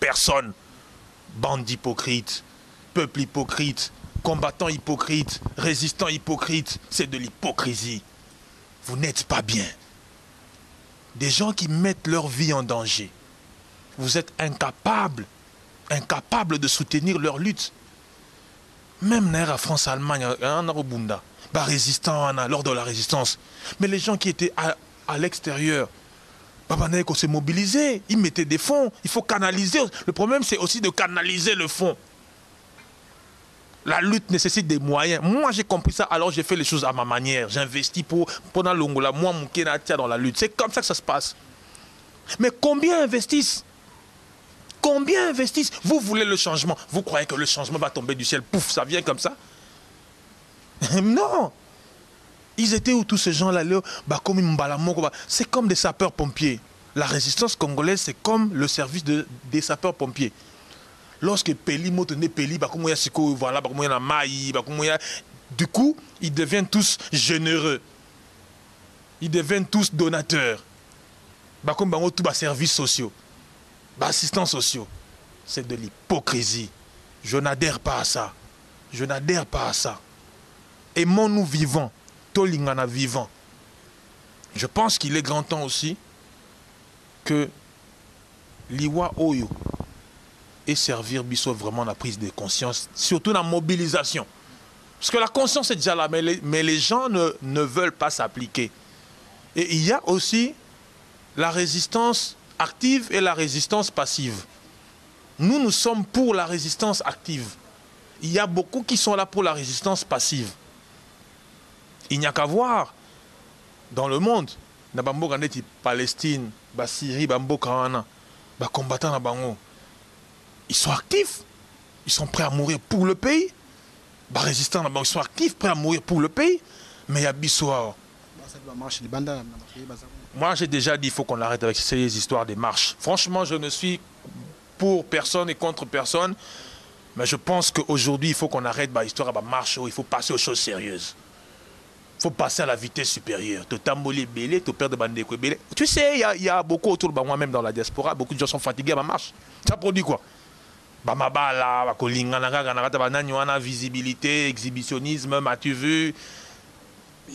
personne. Bande d'hypocrites, peuple hypocrite, combattants hypocrites, résistants hypocrites, c'est de l'hypocrisie. Vous n'êtes pas bien. Des gens qui mettent leur vie en danger. Vous êtes incapables de soutenir leur lutte. Même la France-Allemagne, résistant lors de la résistance. Mais les gens qui étaient à l'extérieur, qu'on s'est mobilisé, ils mettaient des fonds, il faut canaliser. Le problème, c'est aussi de canaliser le fonds. La lutte nécessite des moyens. Moi, j'ai compris ça, alors j'ai fait les choses à ma manière. J'investis pendant l'Ongola, moi, mon Kenatia dans la lutte. C'est comme ça que ça se passe. Mais combien investissent? Combien investissent? Vous voulez le changement. Vous croyez que le changement va tomber du ciel? Pouf, ça vient comme ça? Non. Ils étaient où tous ces gens-là? C'est comme des sapeurs-pompiers. La résistance congolaise, c'est comme le service des sapeurs-pompiers. Lorsque Peli, du coup, ils deviennent tous généreux. Ils deviennent tous donateurs. Services sociaux, assistants sociaux. C'est de l'hypocrisie. Je n'adhère pas à ça. Je n'adhère pas à ça. Aimons-nous vivants. Tolingana vivant. Je pense qu'il est grand temps aussi que l'Iwa Oyo et servir Bisso vraiment la prise de conscience, surtout la mobilisation. Parce que la conscience est déjà là, mais les gens ne veulent pas s'appliquer. Et il y a aussi la résistance active et la résistance passive. Nous sommes pour la résistance active. Il y a beaucoup qui sont là pour la résistance passive. Il n'y a qu'à voir dans le monde, Palestine, Syrie, combattants, ils sont actifs, ils sont prêts à mourir pour le pays. Résistants, ils sont actifs, prêts à mourir pour le pays. Mais il y a Bissoir. Moi, j'ai déjà dit qu'il faut qu'on arrête avec ces histoires des marches. Franchement, je ne suis pour personne et contre personne. Mais je pense qu'aujourd'hui, il faut qu'on arrête l'histoire de marche. Il faut passer aux choses sérieuses. Il faut passer à la vitesse supérieure. Tu sais, il y a beaucoup autour de moi, même dans la diaspora, beaucoup de gens sont fatigués à ma marche. Ça produit quoi? Visibilité, exhibitionnisme, m'as-tu vu?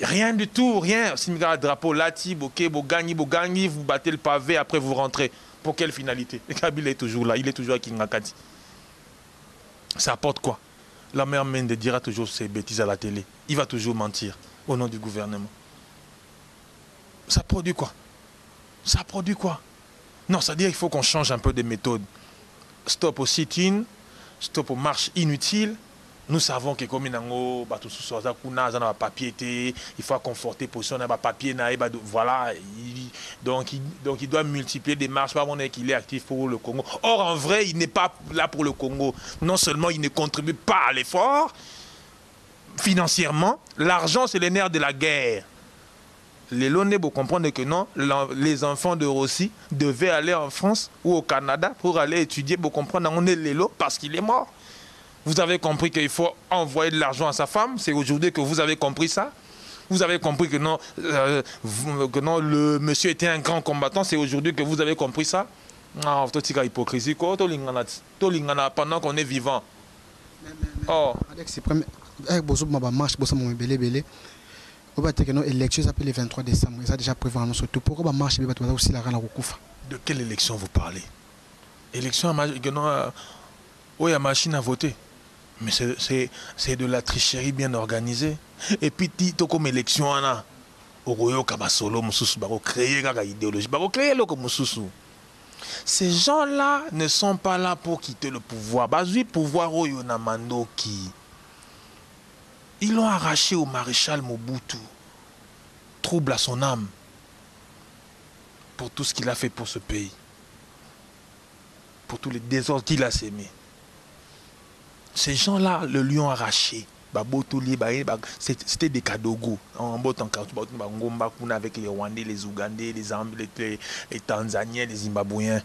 Rien du tout, rien. Si vous regardez le drapeau, Lati, Boké, Bogani, vous battez le pavé, après vous rentrez. Pour quelle finalité? Kabila est toujours là, il est toujours à Kingakati. Ça apporte quoi? La mère Mende dira toujours ces bêtises à la télé. Il va toujours mentir au nom du gouvernement. Ça produit quoi? Ça produit quoi? Non, c'est-à-dire qu'il faut qu'on change un peu de méthode. Stop au sit-in, stop aux marches inutiles. Nous savons que comme il faut conforter position papier, voilà. Donc il doit multiplier des marches, pas qu'il est actif pour le Congo. Or en vrai, il n'est pas là pour le Congo. Non seulement il ne contribue pas à l'effort financièrement, l'argent c'est les nerfs de la guerre. Les Londais vous comprendre que non, les enfants de Rossi devaient aller en France ou au Canada pour aller étudier, vous comprendre on est Lélo parce qu'il est mort. Vous avez compris qu'il faut envoyer de l'argent à sa femme. C'est aujourd'hui que vous avez compris ça. Vous avez compris que non, le monsieur était un grand combattant. C'est aujourd'hui que vous avez compris ça. Non, c'est une hypocrisie. Pendant qu'on est vivant. Oh. L'élection s'appelle le 23 décembre. Ça a déjà prévu surtout. Pourquoi marche aussi la De quelle élection vous parlez? Élection où il y a machine à voter. Mais c'est de la tricherie bien organisée. Et puis, comme élection, ces gens-là ne sont pas là pour quitter le pouvoir. Pouvoir ils l'ont arraché au maréchal Mobutu. Trouble à son âme. Pour tout ce qu'il a fait pour ce pays. Pour tous les désordres qu'il a sémés. Ces gens-là le lui ont arraché. C'était des Kadogo. Avec les Rwandais, les Ougandais, les Tanzaniens, les Zimbabwéens.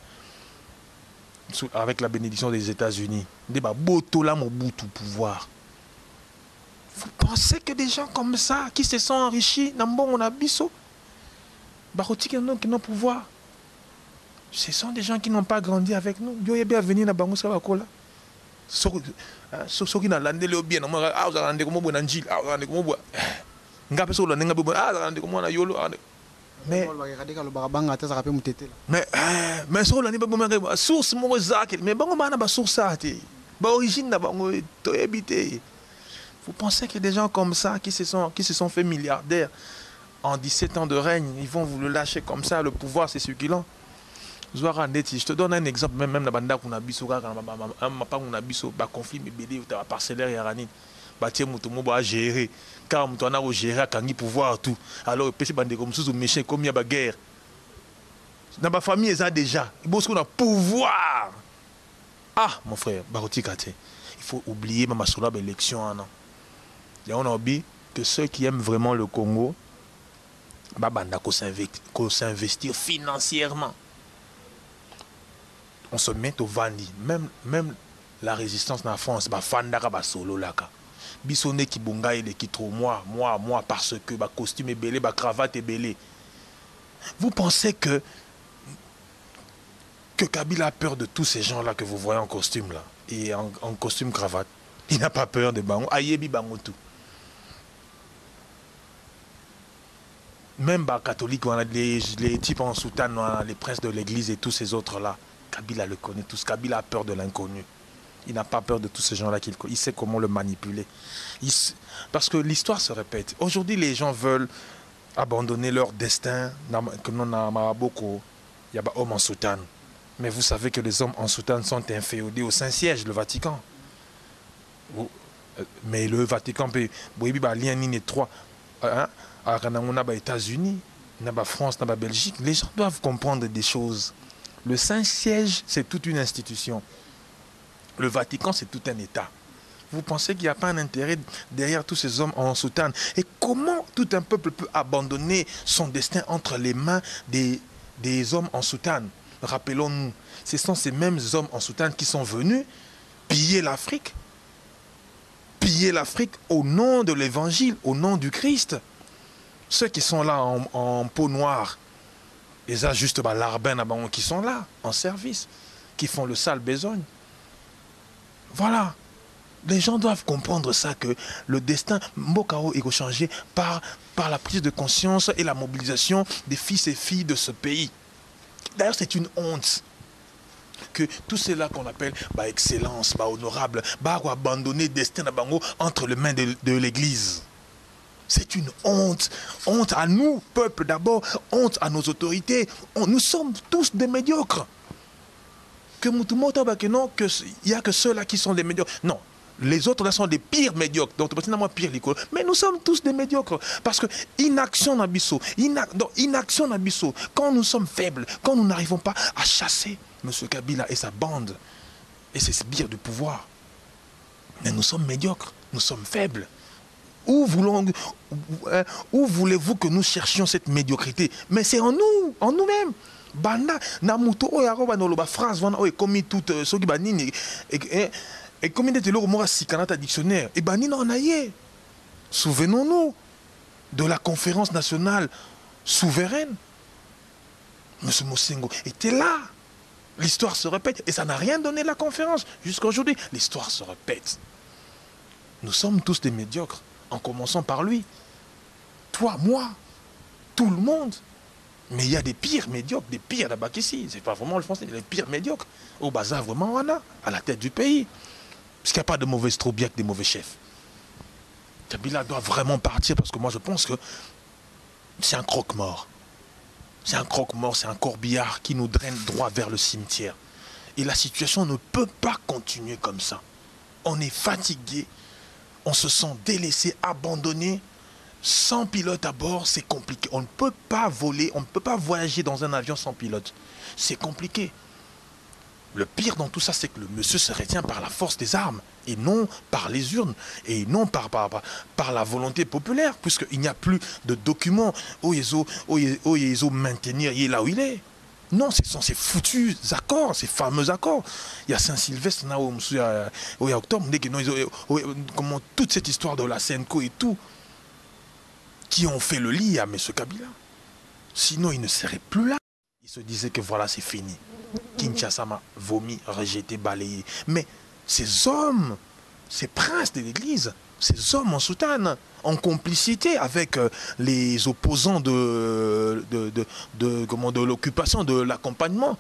Avec la bénédiction des États-Unis. Des Babotola Mobutu pouvoir. Vous pensez que des gens comme ça, qui se sont enrichis, n'ont pas pouvoir. Ce sont des gens qui n'ont pas grandi avec nous. Yo est bien venu na bango sabakola. Ceux qui n'ont pas bien, bien, ah, vous avez comme bon angile, ah, vous avez comme bon. Nga peso la nenga bon, ah, vous avez comme bon yolo. Mais so la ni ba bon source mo zak, mais bango bana ba source ate. Ba origine na bango to habité. Vous pensez que des gens comme ça qui se sont fait milliardaires en 17 ans de règne, ils vont vous le lâcher comme ça, le pouvoir c'est circulant. Je te donne un exemple, même la banda qu'on a biso, on a biso, conflit, mais bédé, ou ta parcellaire et aranine, bâtir moutomo, gérer, car on a gérer, quand il pouvoir tout. Alors, il peut se bander comme ça, méchant, comme il y a guerre. Dans ma famille, ils ont déjà, il faut qu'on a pouvoir. Ah, mon frère, Baroti Kate, il faut oublier ma soulab élection. Et on a oublié que ceux qui aiment vraiment le Congo, banda qu'on s'investir financièrement. On se met au vandi. Même la résistance dans la France, fandaka ba solo laka. Bisone qui bunga et qui trop moi, parce que ba costume est belé, ba cravate est belé. Vous pensez que Kabila a peur de tous ces gens-là que vous voyez en costume là et en costume cravate. Il n'a pas peur de bango. Ayebi bango tout. Même catholiques, les types en soutane, les princes de l'église et tous ces autres-là. Kabila le connaît tous. Kabila a peur de l'inconnu. Il n'a pas peur de tous ces gens-là qu'il connaît. Il sait comment le manipuler. Parce que l'histoire se répète. Aujourd'hui, les gens veulent abandonner leur destin. Comme on a beaucoup. Il y a des hommes en soutane. Mais vous savez que les hommes en soutane sont inféodés au Saint-Siège, le Vatican. Mais le Vatican peut. Il y a lien ni trois. On a les États-Unis, on a la France, on a la Belgique. Les gens doivent comprendre des choses. Le Saint-Siège, c'est toute une institution. Le Vatican, c'est tout un État. Vous pensez qu'il n'y a pas un intérêt derrière tous ces hommes en soutane? Et comment tout un peuple peut abandonner son destin entre les mains des hommes en soutane? Rappelons-nous, ce sont ces mêmes hommes en soutane qui sont venus piller l'Afrique. Piller l'Afrique au nom de l'Évangile, au nom du Christ. Ceux qui sont là en peau noire, ils ont juste l'arbin qui sont là, en service, qui font le sale besogne. Voilà. Les gens doivent comprendre ça, que le destin, Mbokao, est changé par la prise de conscience et la mobilisation des fils et filles de ce pays. D'ailleurs, c'est une honte que tout cela qu'on appelle excellence, honorable, abandonner le destin entre les mains de l'Église. C'est une honte. Honte à nous, peuple d'abord, honte à nos autorités. Nous sommes tous des médiocres. Que il n'y a que ceux-là qui sont des médiocres. Non, les autres là sont des pires médiocres. Donc, pire l'école. Mais nous sommes tous des médiocres. Parce que inaction n'abisso. Inaction n'abisso. Quand nous sommes faibles, quand nous n'arrivons pas à chasser M. Kabila et sa bande et ses sbires du pouvoir. Mais nous sommes médiocres. Nous sommes faibles. Où voulez-vous que nous cherchions cette médiocrité? Mais c'est en nous, en nous-mêmes. Banda, Namuto, Oyaroba, phrase, on commis toute ce qui banine, et comme il était là, on a si canata dictionnaire, et banine en aïe. Souvenons-nous de la conférence nationale souveraine. M. Mosengo était là. L'histoire se répète, et ça n'a rien donné la conférence. Jusqu'à aujourd'hui, l'histoire se répète. Nous sommes tous des médiocres. En commençant par lui. Toi, moi, tout le monde. Mais il y a des pires médiocres, des pires là-bas qu'ici. C'est pas vraiment le français, il y a des pires médiocres. Au bazar, vraiment, on a, à la tête du pays. Parce qu'il n'y a pas de mauvais strobiacs, des mauvais chefs. Kabila doit vraiment partir parce que moi, je pense que c'est un croque-mort. C'est un croque-mort, c'est un corbillard qui nous draine droit vers le cimetière. Et la situation ne peut pas continuer comme ça. On est fatigué. On se sent délaissé, abandonné, sans pilote à bord, c'est compliqué. On ne peut pas voler, on ne peut pas voyager dans un avion sans pilote. C'est compliqué. Le pire dans tout ça, c'est que le monsieur se retient par la force des armes, et non par les urnes, et non par la volonté populaire, puisqu'il n'y a plus de documents où ils ont maintenir là où il est. Non, ce sont ces foutus accords, ces fameux accords. Il y a Saint-Sylvestre, il y a Octobre, comment toute cette histoire de la Senko et tout, qui ont fait le lit à M. Kabila. Sinon, il ne serait plus là. Il se disait que voilà, c'est fini. Kinshasa m'a vomi, rejeté, balayé. Mais ces hommes, ces princes de l'Église, ces hommes en soutane, en complicité avec les opposants de l'occupation, de l'accompagnement,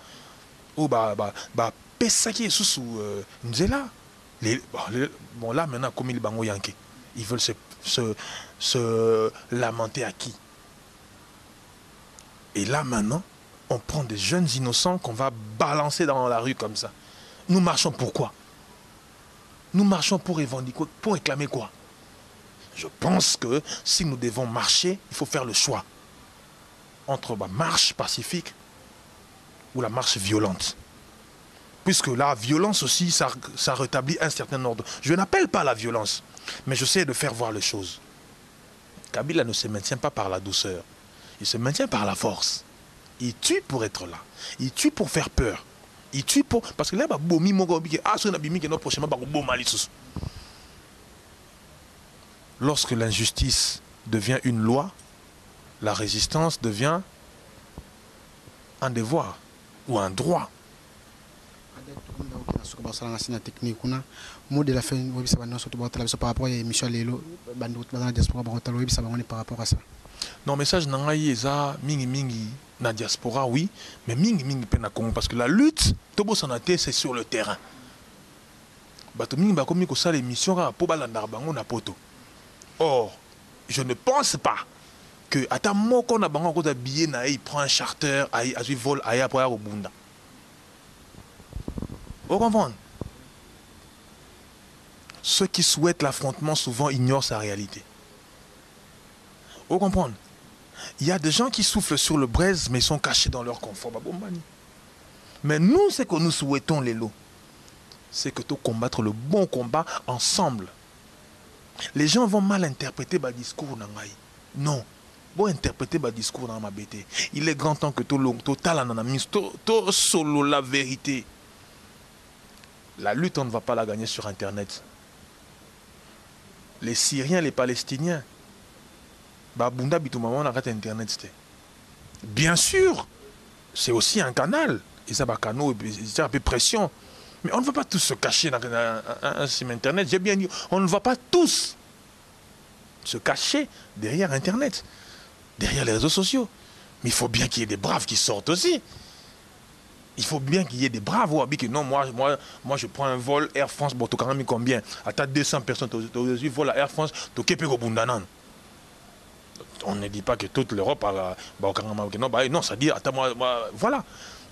oh, Pesaki et Soussou Nzela. Bon, là, maintenant, comme ils bango yanké, ils veulent se lamenter à qui? Et là, maintenant, on prend des jeunes innocents qu'on va balancer dans la rue comme ça. Nous marchons pour quoi? Nous marchons pour revendiquer, pour réclamer quoi? Je pense que si nous devons marcher, il faut faire le choix entre la marche pacifique ou la marche violente. Puisque la violence aussi, ça rétablit un certain ordre. Je n'appelle pas la violence, mais j'essaie de faire voir les choses. Kabila ne se maintient pas par la douceur. Il se maintient par la force. Il tue pour être là. Il tue pour faire peur. Il tue pour... Parce que là, lorsque l'injustice devient une loi, la résistance devient un devoir ou un droit. Mot de la fin, par rapport à l'émission par rapport à ça. Non, message nangayi eza mingi mingi na diaspora oui, mais mingi mingi pe na Congo parce que la lutte tobo sanate c'est sur le terrain. Bato mingi ba komi ko sala émission ka po balanda bango na poto. Or, je ne pense pas que ata moko na bango ko da billet na il prend un charter aïe azui vol aïe après au bunda. Vous comprenez? Ceux qui souhaitent l'affrontement souvent ignorent sa réalité. Vous comprenez? Il y a des gens qui soufflent sur le braise, mais ils sont cachés dans leur confort. Mais nous, ce que nous souhaitons, les lots, c'est que tu combattre le bon combat ensemble. Les gens vont mal interpréter le discours. Non. Bon interpréter le discours dans ma bête. Il est grand temps que tu solo la vérité. La lutte, on ne va pas la gagner sur Internet. Les Syriens, les Palestiniens, bien sûr, c'est aussi un canal. Et ça, c'est un peu pression. Mais on ne va pas tous se cacher dans Internet. J'ai bien dit, on ne va pas tous se cacher derrière Internet, derrière les réseaux sociaux. Mais il faut bien qu'il y ait des braves qui sortent aussi. Il faut bien qu'il y ait des braves. Non, moi, je prends un vol Air France, bon, tu as mis combien? À ta 200 personnes, tu vol à Air France, tu as on ne dit pas que toute l'Europe a... Non, ça dit, attends, voilà.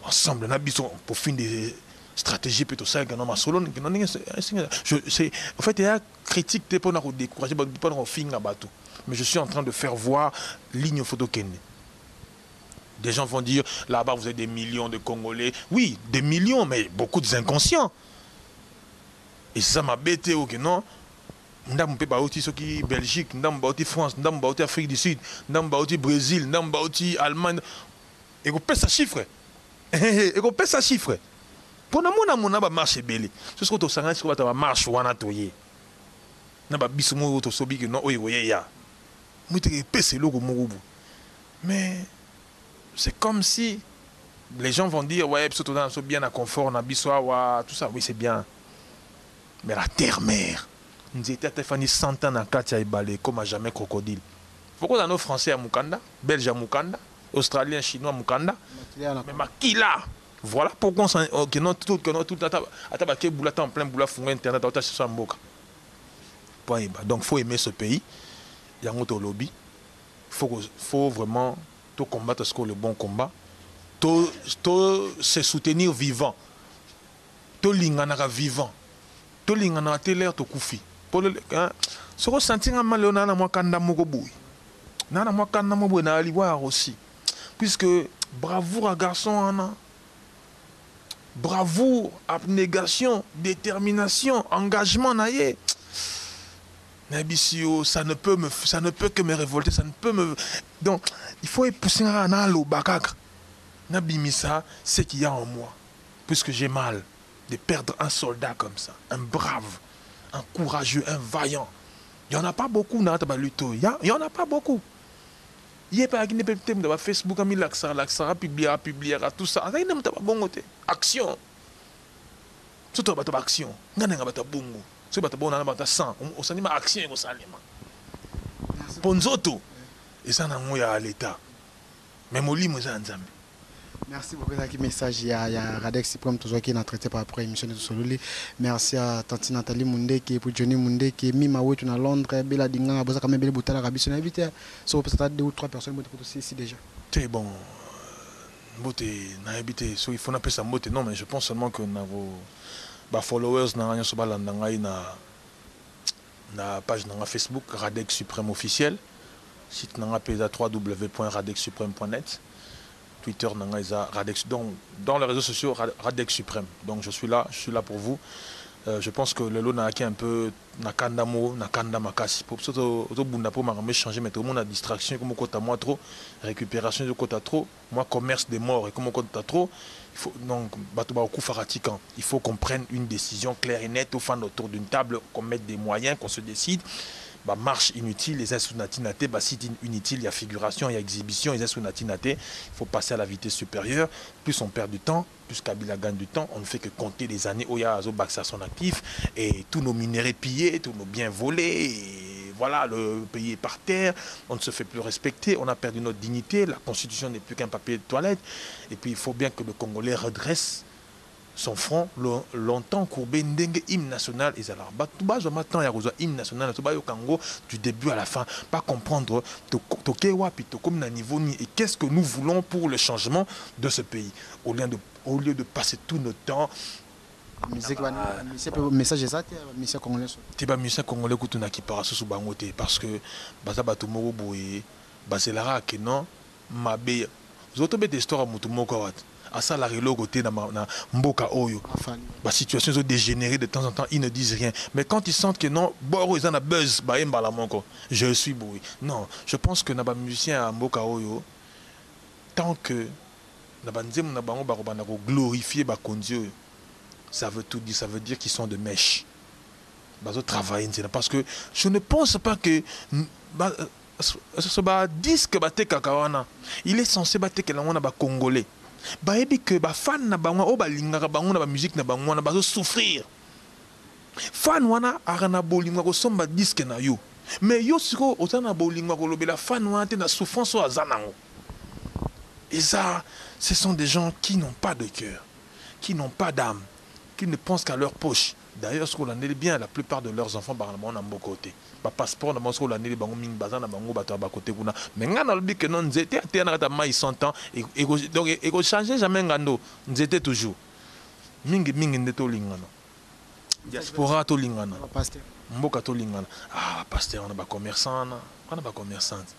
Ensemble, on a pour finir des stratégies plutôt ça, en fait, il y a critique pour nous décourager, pour nous finir à tout. Mais je suis en train de faire voir ligne photo Kende. Des gens vont dire, là-bas, vous avez des millions de Congolais. Oui, des millions, mais beaucoup d'inconscients. Et ça m'a bêté, ok, non? Nous avons fait Belgique, nous avons fait France, nous avons fait Afrique du Sud, nous avons fait Brésil, nous avons fait Allemagne. Et vous payez ça chiffre. Et vous payez ça chiffre. Pour nous, nous avons marché belé. Ce que vous avez fait, c'est marche ou un toye. Nous avons fait ça, non, oui, oui, ya. Nous avons fait ça, mais c'est comme si les gens vont dire, ouais, surtout dans ce bien à confort, tout ça, oui, c'est bien. Mais la terre-mère. Nous étions 100 ans dans Katia Ibale, comme à jamais crocodile. Pourquoi nos Français à Mukanda, Belges à Mukanda, Australiens, Chinois à Mukanda, mais Makila. Voilà pourquoi on tout en plein boula fondé internet sur Mboka. Donc il faut aimer ce pays. Il y a un autre lobby. Il faut vraiment tout combattre ce que le bon combat. Tout se soutenir vivant. Tout l'ingana vivant. Tout l'ingana l'air tout koufi. Ce que sentir mal on a moi kanda moko boui. Na moi kanda mo boui na aliwa aussi. Puisque bravoure à garçon ana. Bravoure, abnégation, détermination, engagement naïe. Nabisio, ça ne peut que me révolter, ça ne peut me... Donc, il faut pousser un alo bakak. Nabimisa, c'est qu'il y a en moi. Puisque j'ai mal de perdre un soldat comme ça, un brave, un courageux, un vaillant. Il n'y en a pas beaucoup dans la lutte. Il n'y en a pas beaucoup. Il pas qui ne peut pas Facebook a mis l'accent publiera tout ça. Ça n'a pas bon côté. Action. Surtout pas action. N'en a pas bon. C'est pas bon on a pas sang. On s'anime action au salima. Ponzoto. Et ça n'a pas l'état. Mais mon lit moi ça nzambe. Merci beaucoup pour ce message. Il y a Radek Supreme toujours qui est traité par rapport à l'émission de Sololi. Merci à Tanti Nathalie Munde qui est pour Johnny Munde qui est Mima Wet à Londres. Bella Dinga a besoin quand même de Boutala Rabi. Si on a invité, ça représente 2 ou 3 personnes ici déjà. C'est bon. Il faut appeler ça mbote. Non, mais je pense seulement que nos followers na page na Facebook Radek Supreme officiel. Site na page www.radexsupreme.net. Twitter Radex, dans les réseaux sociaux Radex Supreme. Donc je suis là pour vous. Je pense que le lot n'a un peu nakandamo nakanda makasi pour ça auto bunda pour m'arranger changer mais tout le monde a distraction comme côté moi trop récupération de côté trop moi commerce des morts et comme côté trop il faut donc batuba coup faratikant il faut qu'on prenne une décision claire et nette au fond autour d'une table qu'on mette des moyens qu'on se décide. Bah, marche inutile, les insunatinate, bah, site inutile, il y a figuration, il y a exhibition, les insunatinate, il faut passer à la vitesse supérieure. Plus on perd du temps, plus Kabila gagne du temps, on ne fait que compter les années où il y a Azobaksa son actif et tous nos minéraux pillés, tous nos biens volés. Et voilà, le pays est par terre, on ne se fait plus respecter, on a perdu notre dignité, la constitution n'est plus qu'un papier de toilette. Et puis il faut bien que le Congolais redresse son front longtemps courbé ndenge hymne national et alors batuba zo maintenant ya kozwa hymne national to ba yo kango du début à la fin pas comprendre to ke wapi to comme na niveau ni et qu'est-ce que nous voulons pour le changement de ce pays au lieu de passer tout notre temps message exact monsieur congolais te ba monsieur congolais kutuna ki para sous bango te parce que baza batu moko boye bazelara que non mabe zoto bete histoire mutu moko wat à ça la côté na mboka oyo la situation est dégénérée de temps en temps ils ne disent rien mais quand ils sentent que non boro ils en a buzz ba embala monko je suis boui non je pense que na ba musicien à mboka oyo tant que na banzem na bango ba robana ko glorifier ba kondio ça veut tout dire ça veut dire qu'ils sont de mèche bazo travailler parce que je ne pense pas que ce disque ba te kakawana il est censé ba te que la ba congolais bayebi que ba fan na bango o balingaka bango na ba musique na bango na bazo souffrir fan wana arana bolinga ko somba disque na yo mais yo siko otana bolinga ko lobela fan wana te na souffrance o azanango et ça ce sont des gens qui n'ont pas de cœur qui n'ont pas d'âme qui ne pensent qu'à leur poche d'ailleurs ce qu'on en est bien la plupart de leurs enfants par exemple en côté ba passeport na bango la neli bango ming bazana bango bato ba côté kuna mais ngana lobi que non nzete te na kata mai 100 ans et donc et changer jamais ngando nzete toujours mingi ndeto lingana diaspora to lingana mboka to lingana ah pasteur on a ba commerçant on a ba commerçante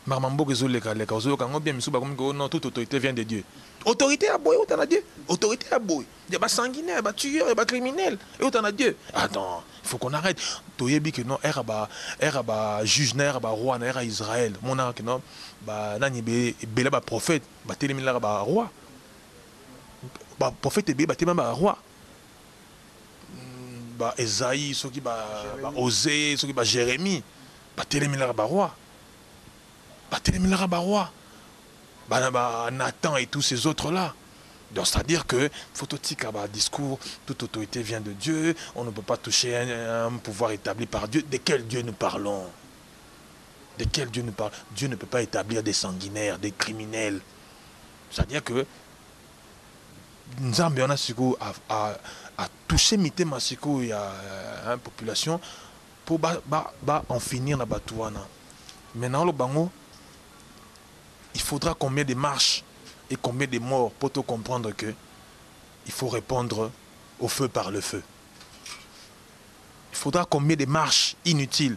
marmambo que zoleka leka ozoka ngo bien misu ba comme non toute autorité vient de Dieu autorité à boy autant à Dieu autorité à boy il y a ba sanguinaire ba tueur et ba criminel et autant à Dieu attends il faut qu'on arrête toyebi que non era ba juge na era ba roi na era Israël mon que non ba nani be ba prophète ba telemila ba roi ba prophète be ba telemila ba roi ba Esaïe soki ba Osée soki ba Jérémie ba telemila ba roi roi Nathan et tous ces autres là donc c'est à dire que phototique discours toute autorité vient de Dieu on ne peut pas toucher un pouvoir établi par Dieu de quel Dieu nous parlons de quel Dieu nous parle Dieu ne peut pas établir des sanguinaires des criminels c'est à dire que nous avons à toucher mité masiko il y a une population pour en finir na batouana maintenant le bango il faudra combien de marches et combien de morts pour te comprendre que il faut répondre au feu par le feu. Il faudra combien de marches inutiles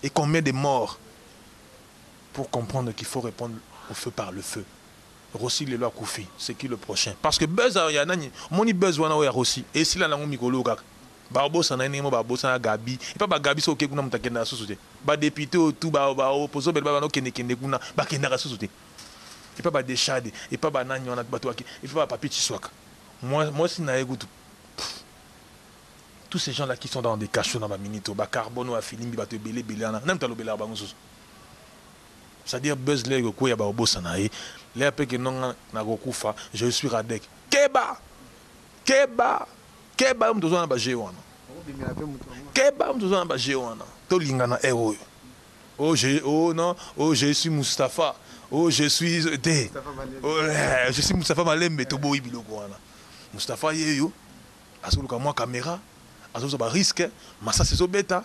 et combien de morts pour comprendre qu'il faut répondre au feu par le feu. Rossi le loi Koufi, c'est qui le prochain? Parce que buzz il y a nani, moni buzz wana ya Rossi et si la nango mikolo kaka. Barbo sana nemo barbo sana Gabi et pas ba Gabi so okekuna mutakenda susute. Ba député tout ba opposo belba no kende kuna ba kenda susute. Et pas des chades, et pas banani on a bateau qui, il faut pas papier Chiswaka. Moi si na égout. Tous ces gens là qui sont dans des cachots dans ma minito, ba carbone ou à Filimbi ba te belé belé na, même ta lo belé ba c'est-à-dire buzz les ko ya ba bossa na ye les après que non na kokufa je suis Radek keba mtozo na ba jewana keba mtozo na ba jewana to lingana oyo je suis Mustapha je suis je suis Mustapha Malembe to boyi biloko wana Mustapha yeyo asuluka moi caméra azoza ba risque masa sezobeta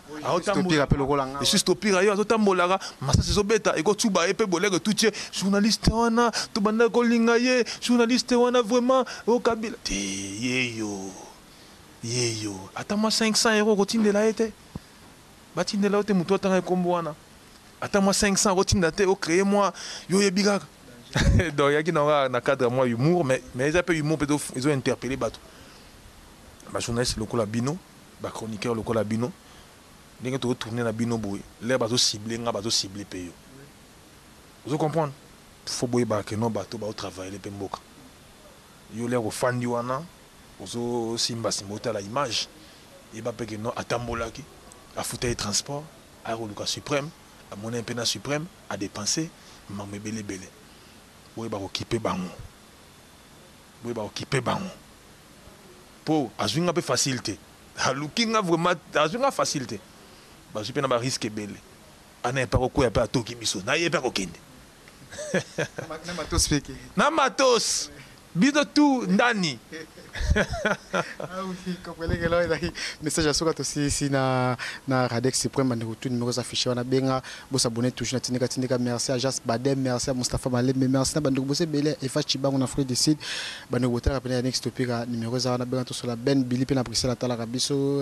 je suis stopira yo azotambolaka masa sezobeta eko tuba epe bolego tutie journaliste wana to banda kolinga ye journaliste wana vraiment o kabila te yeyo ata moi 500 € kotindela ete batindela ote muto atanga kombo wana ata moi 500 kotinda te o créer moi yo yebikaka donc yaki na cadre moi humour mais ils appellent humour peut ils ont interpellé bato ba journaliste lokola bino ba chroniqueur lokola bino ndenge to tourner na bino boy les bato cibler nga bato cibler pe yo vous comprendre faut boy ba que non bato ba travailler pe mboka yo les refandi wana ozo simba la image et ba pe que non atambolaki a fauteuil transport a roluka suprême a monnaie pena suprême a dépenser mamé belé boy ba occuper bango po azwinga pe facilité alukinga vraiment azwinga facilité bazwi pe na ba risque belé ana pa ko ya pa toki biso na ye pa ko kende na matos bido tu ndani message à soka aussi ici na Radek Supreme bande tout numéro affiché wana benga bo s'abonner toujours na tindika merci à Jas Badem merci à Mustapha Malembe merci na bande ko bose belé et fa chibango na Afrique du Sud bande ko tala pena next topic numéro za wana benga to sur la Ben Billy pe na Bruxelles atala kabiso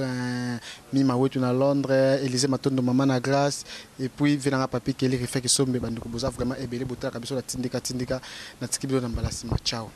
Mima wetu na Londres Élysée Matondo mama na Grace et puis venanga papi Kelly refait que sombe bande ko boza vraiment ebelé botala kabiso na tindika na tikibilo na mbalasima ciao.